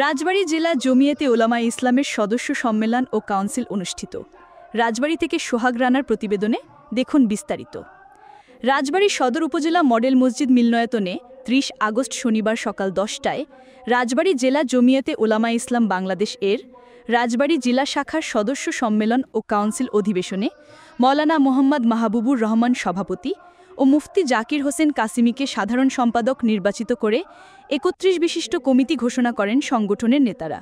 রাজবাড়ী জেলা জমিয়তে উলামা ইসলামের সদস্য সম্মেলন ও কাউন্সিল অনুষ্ঠিত। রাজবাড়ী থেকে সোহাগ রানার প্রতিবেদনে দেখুন বিস্তারিত। রাজবাড়ী সদর উপজেলা মডেল মসজিদ মিলনায়তনে ৩০ আগস্ট শনিবার সকাল ১০টায় রাজবাড়ী জেলা জমিয়তে উলামা ইসলাম বাংলাদেশ এর রাজবাড়ী জেলা শাখার সদস্য সম্মেলন ও কাউন্সিল অধিবেশনে মওলানা মোহাম্মদ মাহবুবুর রহমান সভাপতি ও মুফতি জাকির হোসেন কাসিমিকে সাধারণ সম্পাদক নির্বাচিত করে ৩১ বিশিষ্ট কমিটি ঘোষণা করেন সংগঠনের নেতারা।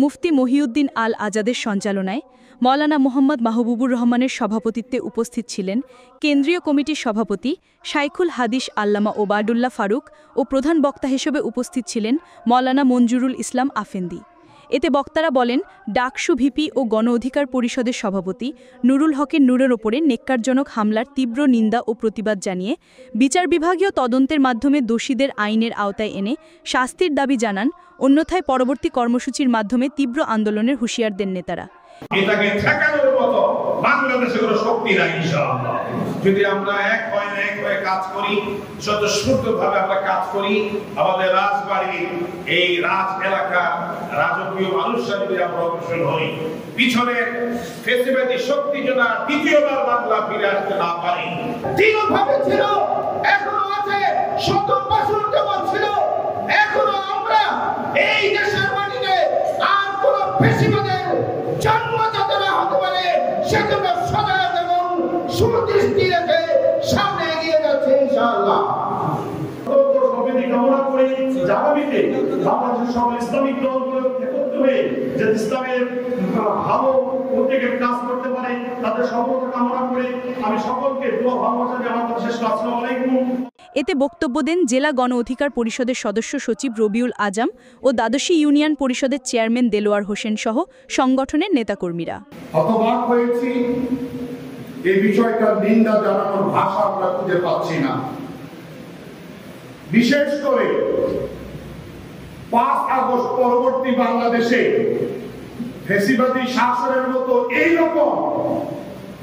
মুফতি মহিউদ্দিন আল আজাদের সঞ্চালনায় মওলানা মোহাম্মদ মাহবুবুর রহমানের সভাপতিত্বে উপস্থিত ছিলেন কেন্দ্রীয় কমিটির সভাপতি শাইখুল হাদিস আল্লামা ওবায়দুল্লাহ ফারুক ও প্রধান বক্তা হিসেবে উপস্থিত ছিলেন মওলানা মঞ্জুরুল ইসলাম আফেন্দি। এতে বক্তারা বলেন, ডাকসু ভিপি ও গণ অধিকার পরিষদের সভাপতি নুরুল হকের নূরের ওপরে নেক্কারজনক হামলার তীব্র নিন্দা ও প্রতিবাদ জানিয়ে বিচার বিভাগীয় তদন্তের মাধ্যমে দোষীদের আইনের আওতায় এনে শাস্তির দাবি জানান। অন্যথায় পরবর্তী কর্মসূচির মাধ্যমে তীব্র আন্দোলনের হুঁশিয়ার দেন নেতারা। এটাকে ঠেকানোর মতো বাংলাদেশে কোনো শক্তি নাই ইনশাআল্লাহ। যদি আমরা এক হয়ে কাজ করি, স্বতঃস্ফূর্তভাবে আমরা কাজ করি, আমাদের রাজবাড়ির এই রাজ এলাকা রাজকীয় মানুষরা যদি আমরা অগ্রসর হই, পিছনে ফেসিবাদী শক্তি যেন দ্বিতীয়বার বাংলা ফিরে আসতে না পারে। দৃঢ়ভাবে ছিল, এখনো আছে, ৭০ বছর যেমন ছিল, এখনো আমরা এই দেশের মাটিতে আর কোন ফেসিবাদের জন্ম যাতে না হতে পারে সেজন্য সজাগ এবং সুদৃষ্টি রেখে সামনে এগিয়ে যাচ্ছে ইনশাআল্লাহ। কামনা করে আগামীতে বাংলাদেশের সব ইসলামিক দলগুলো একত্র হয়ে যে ইসলামের ভালো উদ্যোগের কাজ করতে পারে তাদের সফলতা কামনা করে আমি সকলকে দোয়া ভালোবাসা জানাতে শেষ করছি। আসসালামু আলাইকুম। এতে বক্তব্য দেন জেলা গণ অধিকার পরিষদের সদস্য সচিব রবিউল আজম ও দ্বাদশী ইউনিয়ন পরিষদের চেয়ারম্যান দেলোয়ার হোসেন সহ সংগঠনের নেতাকর্মীরা। হতবাক হয়েছি, এই বিষয়টার নিন্দা জানানোর ভাষা আমরা খুঁজে পাচ্ছি না। বিশেষ করে ৫ আগস্ট পরবর্তী বাংলাদেশে ফ্যাসিবাদী শাসনের মতো এইরকম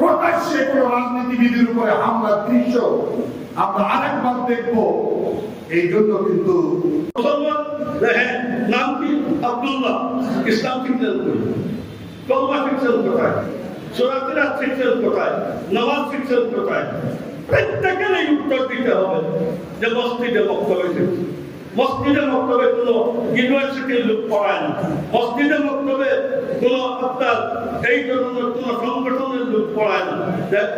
প্রকাশ্যে কোন রাজনীতিবিদের উপরে হামলার দৃশ্য আমরা আরেকবার দেখব। এই জন্য কিন্তু নাম কি আব্দুল্লাহ, ইসলাম শিক্ষা করি, কলমা শিক্ষা কোথায়, সূরাতুল শিক্ষা কোথায়, নামাজ শিক্ষা কোথায়, প্রত্যেকের এই উত্তর দিতে হবে যে মসজিদে বক্তব্য দিচ্ছে। মসজিদে বক্তব্যে কোনো ইউনিভার্সিটির লোক পড়ায় না, মসজিদে বক্তব্যে কোনো আপনার এই ধরনের কোনো সংগঠনের লোক পড়ায় না।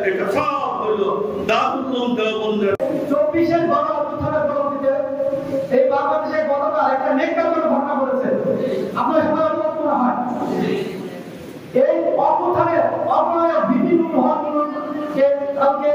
এটা সব হইল দারুল উলুম দেওবন্দের ২৪-এর গণ অভ্যুত্থানের পরবর্তীতে এই বাংলাদেশের গণতা একটা নেককারজনক ঘটনা ঘটেছে। আপনার সবাই অনুভব করা হয় এই অভ্যুত্থানের অপরাধের বিভিন্ন মহানকে কালকে